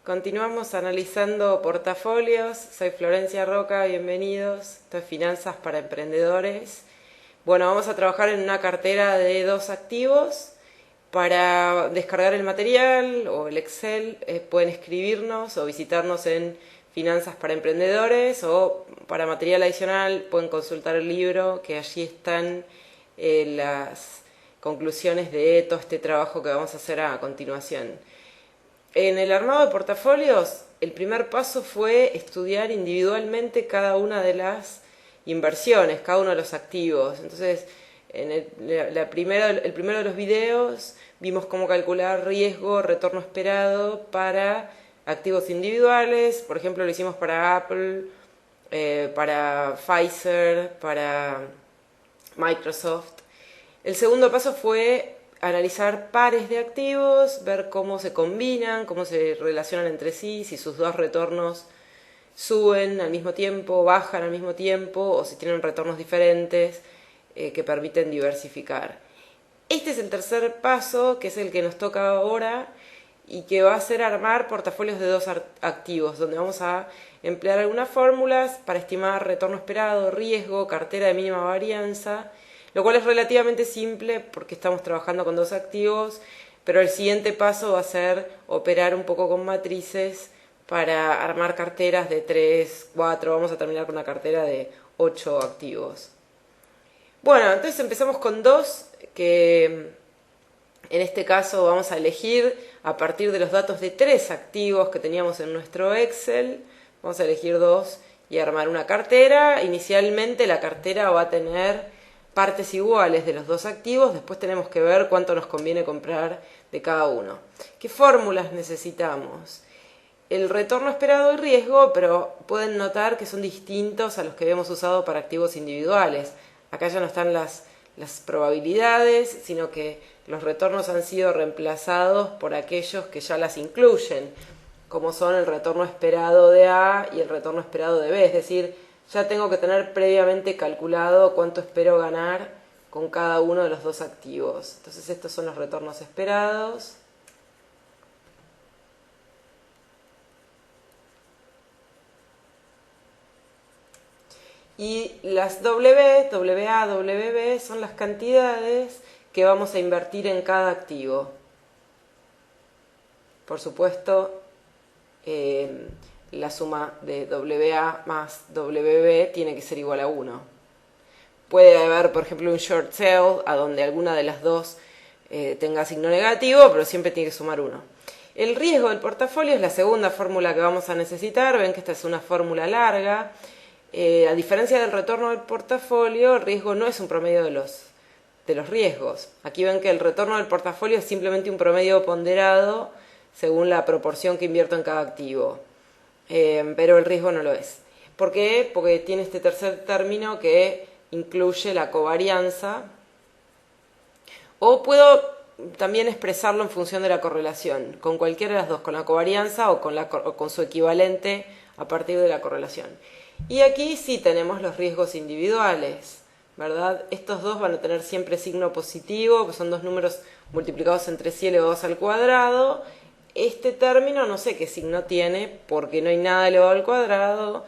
Continuamos analizando portafolios. Soy Florencia Roca, bienvenidos. Esto es Finanzas para Emprendedores. Bueno, vamos a trabajar en una cartera de 2 activos. Para descargar el material o el Excel pueden escribirnos o visitarnos en Finanzas para Emprendedores, o para material adicional pueden consultar el libro, que allí están las conclusiones de todo este trabajo que vamos a hacer a continuación. En el armado de portafolios, el primer paso fue estudiar individualmente cada una de las inversiones, cada uno de los activos. Entonces, en el primero de los videos vimos cómo calcular riesgo, retorno esperado para activos individuales. Por ejemplo, lo hicimos para Apple, para Pfizer, para Microsoft. El segundo paso fue analizar pares de activos, ver cómo se combinan, cómo se relacionan entre sí, si sus dos retornos suben al mismo tiempo, bajan al mismo tiempo, o si tienen retornos diferentes que permiten diversificar. Este es el tercer paso, que es el que nos toca ahora, y que va a ser armar portafolios de 2 activos, donde vamos a emplear algunas fórmulas para estimar retorno esperado, riesgo, cartera de mínima varianza, lo cual es relativamente simple porque estamos trabajando con 2 activos, pero el siguiente paso va a ser operar un poco con matrices para armar carteras de 3, 4, vamos a terminar con una cartera de 8 activos. Bueno, entonces empezamos con 2, que en este caso vamos a elegir a partir de los datos de 3 activos que teníamos en nuestro Excel. Vamos a elegir 2 y armar una cartera. Inicialmente la cartera va a tener partes iguales de los 2 activos, después tenemos que ver cuánto nos conviene comprar de cada uno. ¿Qué fórmulas necesitamos? El retorno esperado y riesgo, pero pueden notar que son distintos a los que habíamos usado para activos individuales. Acá ya no están las probabilidades, sino que los retornos han sido reemplazados por aquellos que ya las incluyen, como son el retorno esperado de A y el retorno esperado de B, es decir, ya tengo que tener previamente calculado cuánto espero ganar con cada uno de los 2 activos. Entonces estos son los retornos esperados. Y las W, WA, WB son las cantidades que vamos a invertir en cada activo. Por supuesto, la suma de WA más WB tiene que ser igual a 1. Puede haber, por ejemplo, un short sale a donde alguna de las dos tenga signo negativo, pero siempre tiene que sumar 1. El riesgo del portafolio es la segunda fórmula que vamos a necesitar. Ven que esta es una fórmula larga. A diferencia del retorno del portafolio, el riesgo no es un promedio de los riesgos. Aquí ven que el retorno del portafolio es simplemente un promedio ponderado según la proporción que invierto en cada activo. Pero el riesgo no lo es. ¿Por qué? Porque tiene este tercer término que incluye la covarianza. O puedo también expresarlo en función de la correlación, con cualquiera de las dos, con la covarianza o con su equivalente a partir de la correlación. Y aquí sí tenemos los riesgos individuales, ¿verdad? Estos dos van a tener siempre signo positivo, que son 2 números multiplicados entre sí elevados al cuadrado. Este término no sé qué signo tiene, porque no hay nada elevado al cuadrado,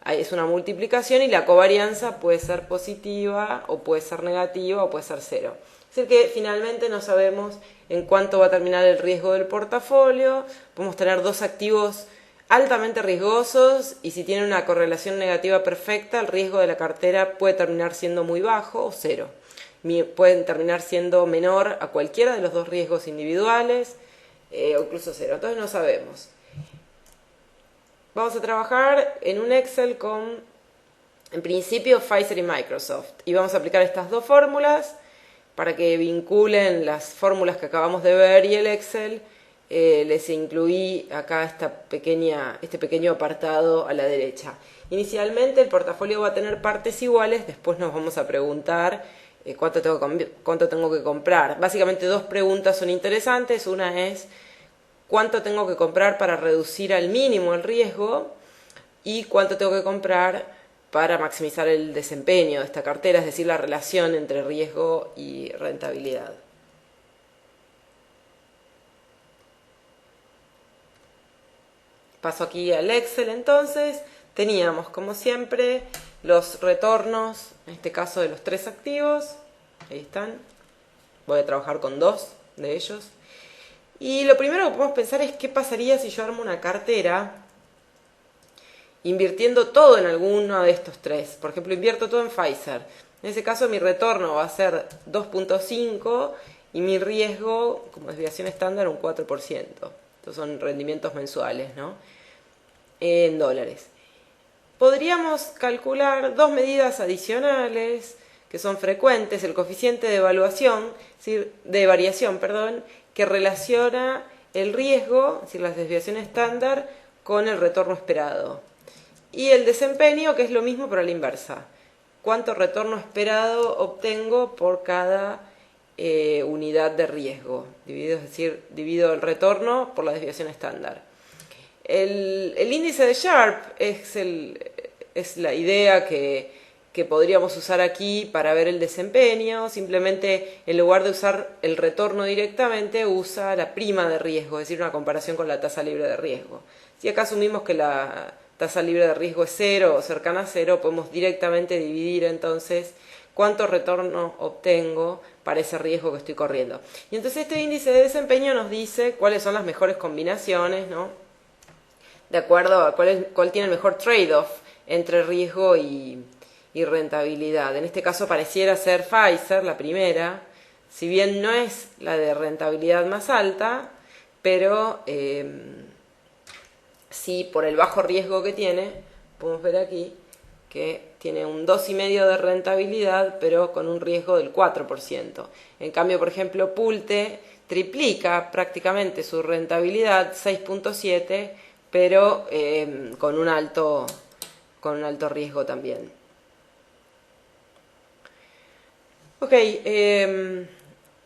es una multiplicación y la covarianza puede ser positiva, o puede ser negativa, o puede ser 0. Es decir que finalmente no sabemos en cuánto va a terminar el riesgo del portafolio. Podemos tener 2 activos altamente riesgosos y si tienen una correlación negativa perfecta, el riesgo de la cartera puede terminar siendo muy bajo o 0. Pueden terminar siendo menor a cualquiera de los 2 riesgos individuales o incluso 0. Entonces no sabemos. Vamos a trabajar en un Excel con, en principio, Pfizer y Microsoft. Y vamos a aplicar estas 2 fórmulas para que vinculen las fórmulas que acabamos de ver y el Excel. Les incluí acá este pequeño apartado a la derecha. Inicialmente el portafolio va a tener partes iguales, después nos vamos a preguntar cuánto tengo que comprar. Básicamente 2 preguntas son interesantes. Una es cuánto tengo que comprar para reducir al mínimo el riesgo y cuánto tengo que comprar para maximizar el desempeño de esta cartera, es decir, la relación entre riesgo y rentabilidad. Paso aquí al Excel entonces. Teníamos, como siempre, los retornos, en este caso de los 3 activos. Ahí están. Voy a trabajar con 2 de ellos. Y lo primero que podemos pensar es qué pasaría si yo armo una cartera invirtiendo todo en alguno de estos 3. Por ejemplo, invierto todo en Pfizer. En ese caso mi retorno va a ser 2.5 y mi riesgo, como desviación estándar, un 4%. Estos son rendimientos mensuales, ¿no? En dólares. Podríamos calcular 2 medidas adicionales que son frecuentes, el coeficiente de evaluación, es decir, de variación, que relaciona el riesgo, es decir, las desviaciones estándar, con el retorno esperado. Y el desempeño, que es lo mismo pero a la inversa. ¿Cuánto retorno esperado obtengo por cada unidad de riesgo? Es decir, divido el retorno por la desviación estándar. El índice de Sharpe es la idea que podríamos usar aquí para ver el desempeño. Simplemente, en lugar de usar el retorno directamente, usa la prima de riesgo, es decir, una comparación con la tasa libre de riesgo. Si acá asumimos que la tasa libre de riesgo es 0 o cercana a 0, podemos directamente dividir entonces cuánto retorno obtengo para ese riesgo que estoy corriendo. Y entonces este índice de desempeño nos dice cuáles son las mejores combinaciones, ¿no? De acuerdo a cuál tiene el mejor trade-off entre riesgo y rentabilidad. En este caso pareciera ser Pfizer, la primera, si bien no es la de rentabilidad más alta, pero sí, por el bajo riesgo que tiene, podemos ver aquí que tiene un 2,5% de rentabilidad, pero con un riesgo del 4%. En cambio, por ejemplo, Pulte triplica prácticamente su rentabilidad, 6,7%, pero con un alto riesgo también. Ok,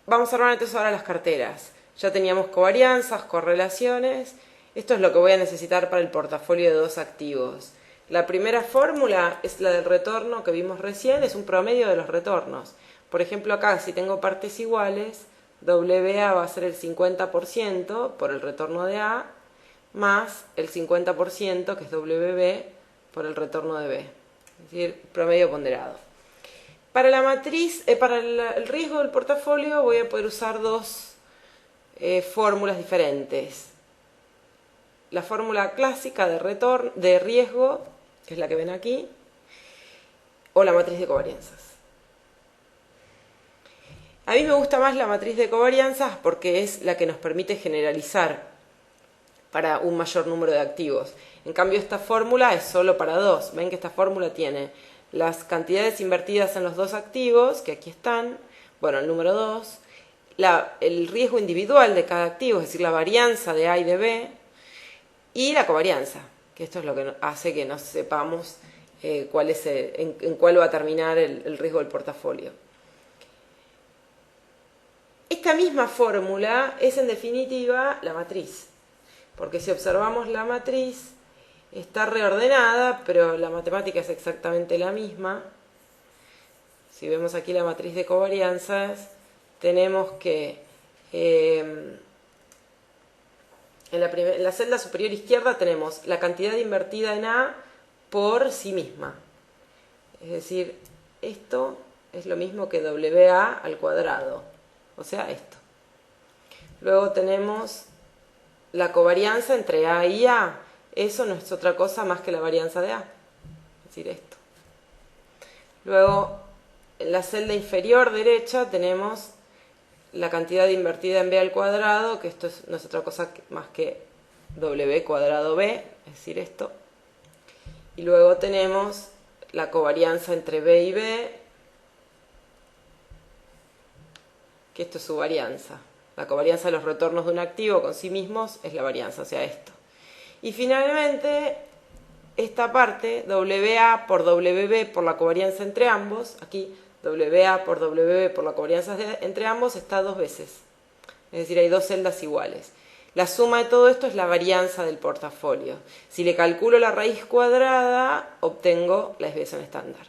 vamos a armar entonces ahora las carteras. Ya teníamos covarianzas, correlaciones. Esto es lo que voy a necesitar para el portafolio de 2 activos. La primera fórmula es la del retorno que vimos recién, es un promedio de los retornos. Por ejemplo, acá si tengo partes iguales, WA va a ser el 50% por el retorno de A, más el 50% que es WB por el retorno de B. Es decir, promedio ponderado. Para la matriz, para el riesgo del portafolio voy a poder usar 2 fórmulas diferentes. La fórmula clásica de riesgo, que es la que ven aquí, o la matriz de covarianzas. A mí me gusta más la matriz de covarianzas porque es la que nos permite generalizar para un mayor número de activos. En cambio, esta fórmula es solo para 2. Ven que esta fórmula tiene las cantidades invertidas en los 2 activos, que aquí están, bueno, el número 2, el riesgo individual de cada activo, es decir, la varianza de A y de B, y la covarianza, que esto es lo que hace que no sepamos en cuál va a terminar el riesgo del portafolio. Esta misma fórmula es en definitiva la matriz, porque si observamos la matriz está reordenada, pero la matemática es exactamente la misma. Si vemos aquí la matriz de covarianzas, tenemos que en la celda superior izquierda tenemos la cantidad invertida en A por sí misma. Es decir, esto es lo mismo que WA al cuadrado, o sea, esto. Luego tenemos la covarianza entre A y A. Eso no es otra cosa más que la varianza de A, es decir, esto. Luego, en la celda inferior derecha tenemos la cantidad invertida en B al cuadrado, que esto no es otra cosa más que W cuadrado B, es decir, esto. Y luego tenemos la covarianza entre B y B, que esto es su varianza. La covarianza de los retornos de un activo con sí mismos es la varianza, o sea, esto. Y finalmente, esta parte, WA por WB por la covarianza entre ambos, aquí WA por WB por la covarianza entre ambos está 2 veces. Es decir, hay 2 celdas iguales. La suma de todo esto es la varianza del portafolio. Si le calculo la raíz cuadrada, obtengo la desviación estándar.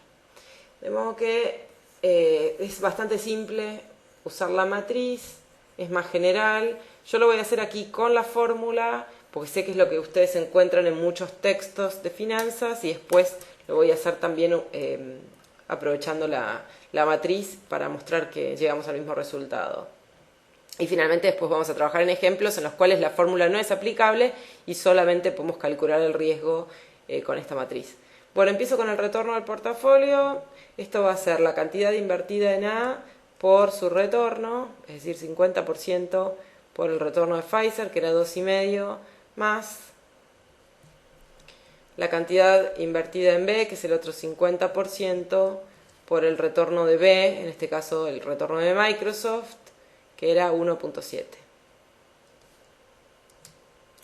De modo que es bastante simple usar la matriz, es más general. Yo lo voy a hacer aquí con la fórmula, porque sé que es lo que ustedes encuentran en muchos textos de finanzas y después lo voy a hacer también aprovechando la matriz para mostrar que llegamos al mismo resultado. Y finalmente después vamos a trabajar en ejemplos en los cuales la fórmula no es aplicable y solamente podemos calcular el riesgo con esta matriz. Bueno, empiezo con el retorno del portafolio. Esto va a ser la cantidad invertida en A por su retorno, es decir, 50% por el retorno de Pfizer, que era 2,5, más la cantidad invertida en B, que es el otro 50%, por el retorno de B, en este caso el retorno de Microsoft, que era 1.7.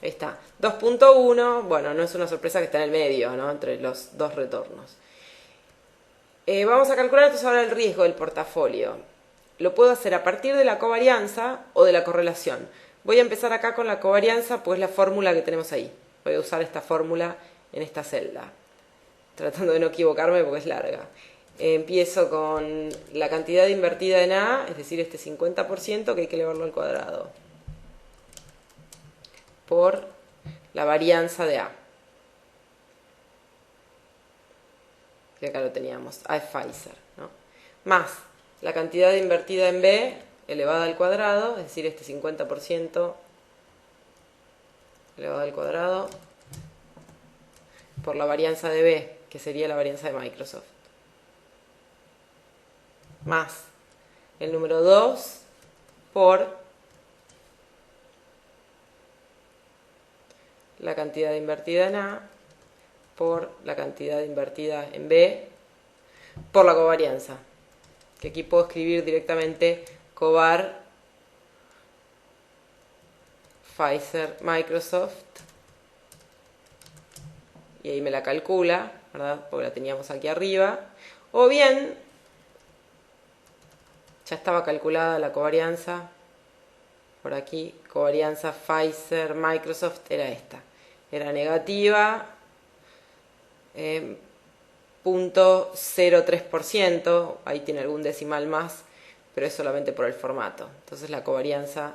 Ahí está. 2.1, bueno, no es una sorpresa que está en el medio, ¿no? Entre los dos retornos. Vamos a calcular entonces ahora el riesgo del portafolio. Lo puedo hacer a partir de la covarianza o de la correlación. Voy a empezar acá con la covarianza, pues la fórmula que tenemos ahí. Voy a usar esta fórmula en esta celda, tratando de no equivocarme porque es larga. Empiezo con la cantidad invertida en A, es decir, este 50% que hay que elevarlo al cuadrado, por la varianza de A. Que acá lo teníamos, A es Pfizer, ¿no? Más la cantidad invertida en B elevada al cuadrado, es decir, este 50% elevado al cuadrado, por la varianza de B, que sería la varianza de Microsoft. Más el número 2 por la cantidad invertida en A por la cantidad invertida en B por la covarianza, que aquí puedo escribir directamente covar Pfizer Microsoft y ahí me la calcula, ¿verdad? Porque la teníamos aquí arriba, o bien ya estaba calculada la covarianza por aquí, covarianza Pfizer Microsoft era esta, era negativa 0.03%, ahí tiene algún decimal más, pero es solamente por el formato. Entonces la covarianza,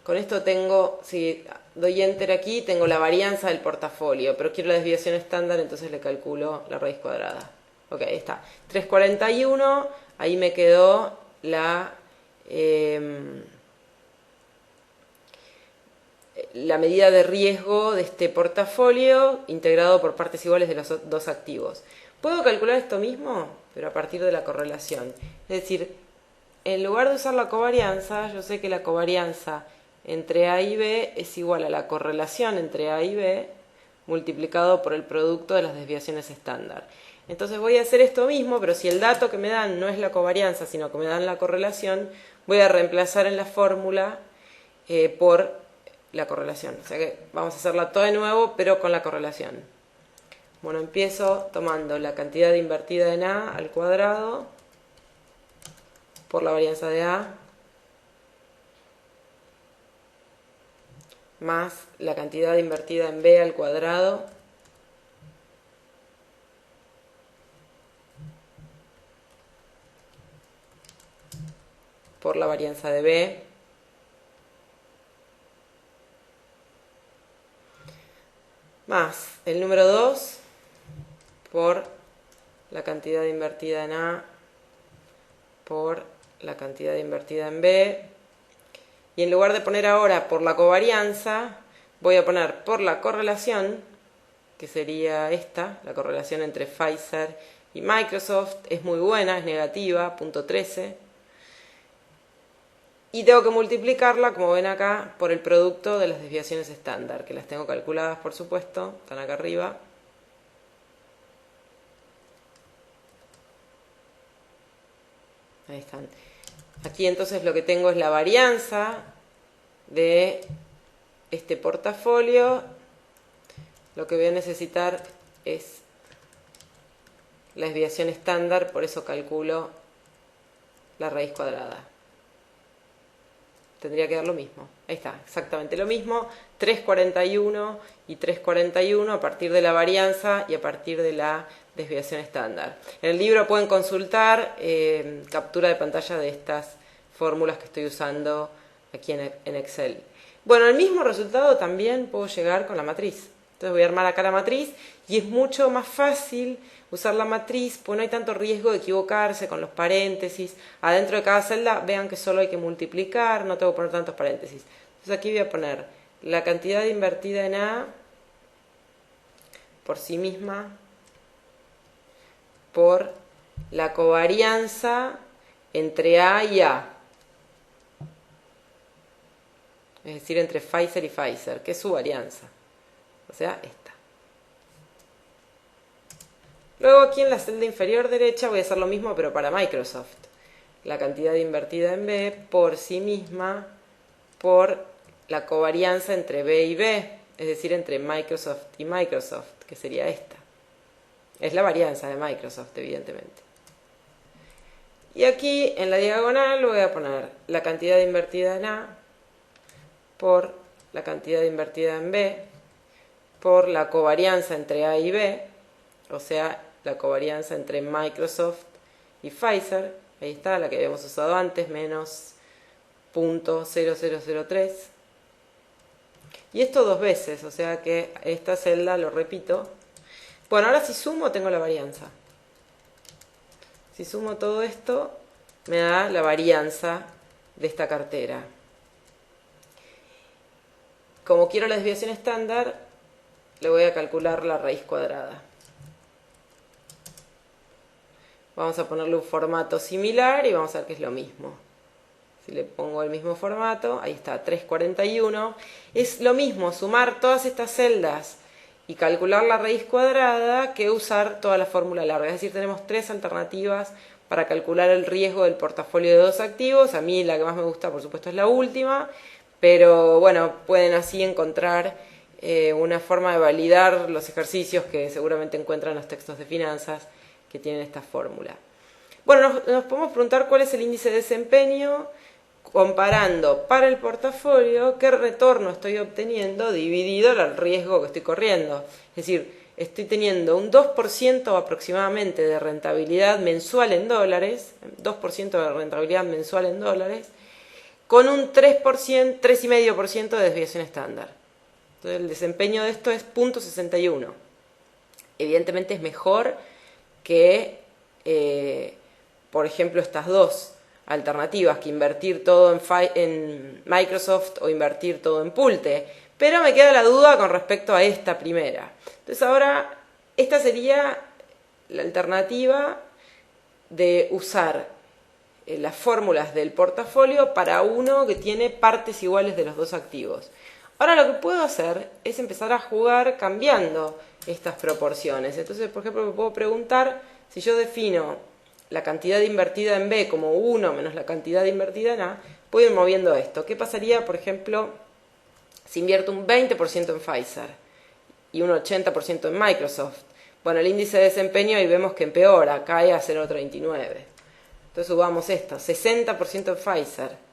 con esto tengo, si doy enter aquí, tengo la varianza del portafolio, pero quiero la desviación estándar, entonces le calculo la raíz cuadrada. Ok, ahí está, 341, ahí me quedó la medida de riesgo de este portafolio integrado por partes iguales de los dos activos. Puedo calcular esto mismo, pero a partir de la correlación. Es decir, en lugar de usar la covarianza, yo sé que la covarianza entre A y B es igual a la correlación entre A y B multiplicado por el producto de las desviaciones estándar. Entonces voy a hacer esto mismo, pero si el dato que me dan no es la covarianza, sino que me dan la correlación, voy a reemplazar en la fórmula por la correlación. O sea que vamos a hacerla toda de nuevo, pero con la correlación. Bueno, empiezo tomando la cantidad invertida en A al cuadrado por la varianza de A más la cantidad invertida en B al cuadrado por la varianza de B más el número 2 por la cantidad invertida en A por la cantidad invertida en B, y en lugar de poner ahora por la covarianza, voy a poner por la correlación, que sería esta, la correlación entre Pfizer y Microsoft, es muy buena, es negativa, 0.13, y tengo que multiplicarla, como ven acá, por el producto de las desviaciones estándar, que las tengo calculadas, por supuesto, están acá arriba. Ahí están. Aquí entonces lo que tengo es la varianza de este portafolio. Lo que voy a necesitar es la desviación estándar, por eso calculo la raíz cuadrada. Tendría que dar lo mismo. Ahí está, exactamente lo mismo. 341 y 341 a partir de la varianza y a partir de la desviación estándar. En el libro pueden consultar captura de pantalla de estas fórmulas que estoy usando aquí en Excel. Bueno, el mismo resultado también puedo llegar con la matriz. Entonces voy a armar acá la matriz y es mucho más fácil usar la matriz, pues no hay tanto riesgo de equivocarse con los paréntesis. Adentro de cada celda vean que solo hay que multiplicar, no tengo que poner tantos paréntesis. Entonces aquí voy a poner la cantidad invertida en A por sí misma por la covarianza entre A y A. Es decir, entre Pfizer y Pfizer, que es su varianza. O sea, esta. Luego aquí en la celda inferior derecha voy a hacer lo mismo, pero para Microsoft. La cantidad invertida en B por sí misma por la covarianza entre B y B, es decir, entre Microsoft y Microsoft, que sería esta. Es la varianza de Microsoft, evidentemente. Y aquí en la diagonal voy a poner la cantidad invertida en A por la cantidad invertida en B por la covarianza entre A y B, o sea, la covarianza entre Microsoft y Pfizer. Ahí está, la que habíamos usado antes, menos 0.0003. Y esto dos veces, o sea que esta celda lo repito. Bueno, ahora si sumo tengo la varianza. Si sumo todo esto, me da la varianza de esta cartera. Como quiero la desviación estándar, le voy a calcular la raíz cuadrada. Vamos a ponerle un formato similar y vamos a ver que es lo mismo. Si le pongo el mismo formato, ahí está, 341. Es lo mismo sumar todas estas celdas y calcular la raíz cuadrada que usar toda la fórmula larga. Es decir, tenemos tres alternativas para calcular el riesgo del portafolio de dos activos. A mí la que más me gusta, por supuesto, es la última, pero bueno, pueden así encontrar una forma de validar los ejercicios que seguramente encuentran en los textos de finanzas que tienen esta fórmula. Bueno, nos podemos preguntar cuál es el índice de desempeño comparando para el portafolio qué retorno estoy obteniendo dividido el riesgo que estoy corriendo. Es decir, estoy teniendo un 2% aproximadamente de rentabilidad mensual en dólares, 2% de rentabilidad mensual en dólares, con un 3%, 3,5% de desviación estándar. Entonces el desempeño de esto es 0.61. Evidentemente es mejor que, por ejemplo, estas dos alternativas, que invertir todo en Microsoft o invertir todo en Pulte. Pero me queda la duda con respecto a esta primera. Entonces ahora, esta sería la alternativa de usar las fórmulas del portafolio para uno que tiene partes iguales de los dos activos. Ahora lo que puedo hacer es empezar a jugar cambiando estas proporciones. Entonces, por ejemplo, me puedo preguntar si yo defino la cantidad invertida en B como 1 menos la cantidad invertida en A, puedo ir moviendo esto. ¿Qué pasaría, por ejemplo, si invierto un 20% en Pfizer y un 80% en Microsoft? Bueno, el índice de desempeño ahí vemos que empeora, cae a 0,39. Entonces subamos esto, 60% en Pfizer.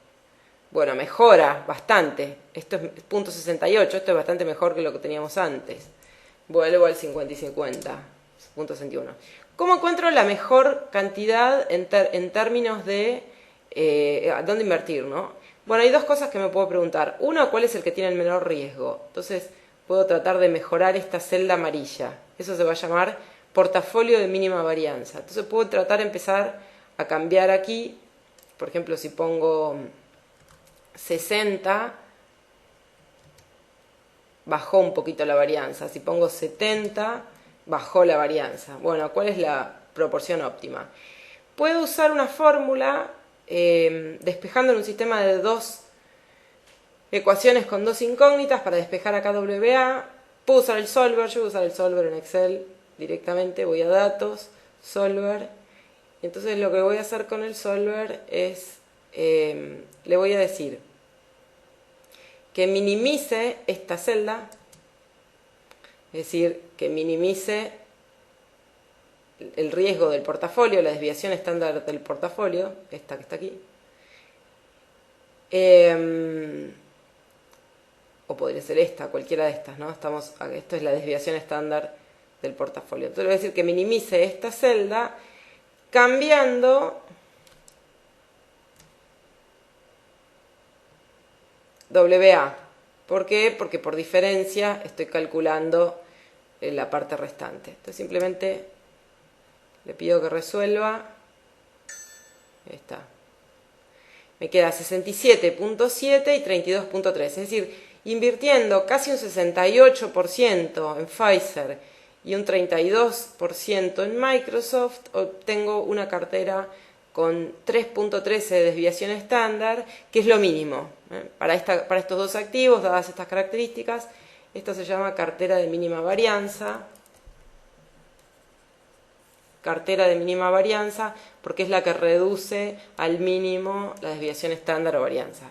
Bueno, mejora bastante. Esto es 0.68, esto es bastante mejor que lo que teníamos antes. Vuelvo al 50 y 50, 0.61. ¿Cómo encuentro la mejor cantidad en términos de dónde invertir, ¿no? Bueno, hay dos cosas que me puedo preguntar. Uno, ¿cuál es el que tiene el menor riesgo? Entonces, puedo tratar de mejorar esta celda amarilla. Eso se va a llamar portafolio de mínima varianza. Entonces, puedo tratar de empezar a cambiar aquí. Por ejemplo, si pongo 60, bajó un poquito la varianza. Si pongo 70, bajó la varianza. Bueno, ¿cuál es la proporción óptima? Puedo usar una fórmula despejando en un sistema de dos ecuaciones con dos incógnitas para despejar acá WA. Puedo usar el solver, yo voy a usar el solver en Excel directamente, voy a datos, solver. Entonces lo que voy a hacer con el solver es, le voy a decir que minimice esta celda, es decir, que minimice el riesgo del portafolio, la desviación estándar del portafolio, esta que está aquí, o podría ser esta, cualquiera de estas, ¿no? Esto es la desviación estándar del portafolio. Entonces le voy a decir que minimice esta celda cambiando WA. ¿Por qué? Porque por diferencia estoy calculando la parte restante. Entonces simplemente le pido que resuelva. Ahí está. Me queda 67.7 y 32.3. Es decir, invirtiendo casi un 68% en Pfizer y un 32% en Microsoft, obtengo una cartera con 3.13 de desviación estándar, que es lo mínimo. Para estos dos activos, dadas estas características, esto se llama cartera de mínima varianza. Cartera de mínima varianza, porque es la que reduce al mínimo la desviación estándar o varianza.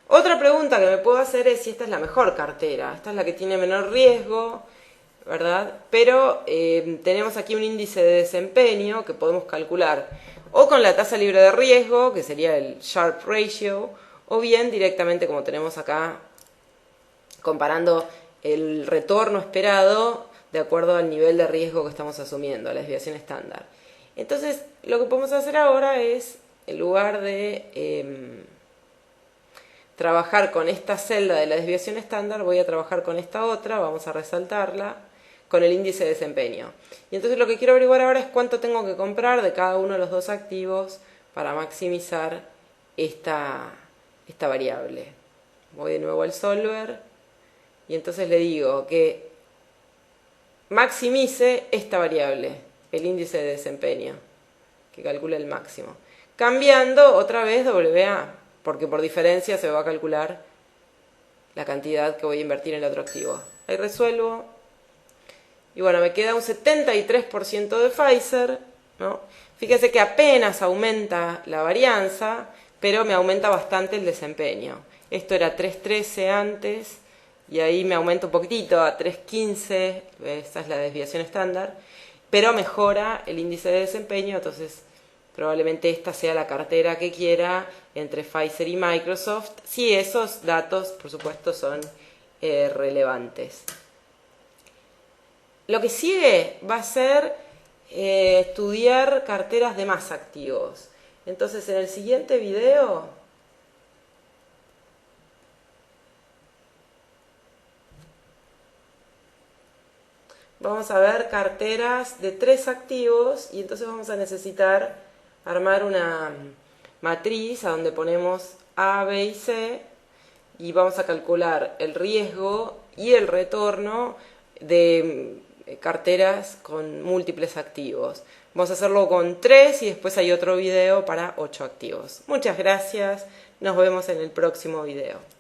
Otra pregunta que me puedo hacer es si esta es la mejor cartera. Esta es la que tiene menor riesgo, ¿verdad? Pero tenemos aquí un índice de desempeño que podemos calcular o con la tasa libre de riesgo, que sería el Sharpe Ratio, o bien directamente como tenemos acá, comparando el retorno esperado de acuerdo al nivel de riesgo que estamos asumiendo, la desviación estándar. Entonces, lo que podemos hacer ahora es, en lugar de trabajar con esta celda de la desviación estándar, voy a trabajar con esta otra, vamos a resaltarla, con el índice de desempeño. Y entonces lo que quiero averiguar ahora es cuánto tengo que comprar de cada uno de los dos activos para maximizar esta variable. Voy de nuevo al solver y entonces le digo que maximice esta variable, el índice de desempeño, que calcula el máximo. Cambiando otra vez WA, porque por diferencia se va a calcular la cantidad que voy a invertir en el otro activo. Ahí resuelvo. Y bueno, me queda un 73% de Pfizer, ¿no? Fíjese que apenas aumenta la varianza, pero me aumenta bastante el desempeño. Esto era 3.13 antes, y ahí me aumenta un poquitito a 3.15, esta es la desviación estándar, pero mejora el índice de desempeño, entonces probablemente esta sea la cartera que quiera entre Pfizer y Microsoft, si esos datos, por supuesto, son relevantes. Lo que sigue va a ser estudiar carteras de más activos. Entonces, en el siguiente video vamos a ver carteras de 3 activos y entonces vamos a necesitar armar una matriz a donde ponemos A, B y C y vamos a calcular el riesgo y el retorno de carteras con múltiples activos. Vamos a hacerlo con 3 y después hay otro video para 8 activos. Muchas gracias, nos vemos en el próximo video.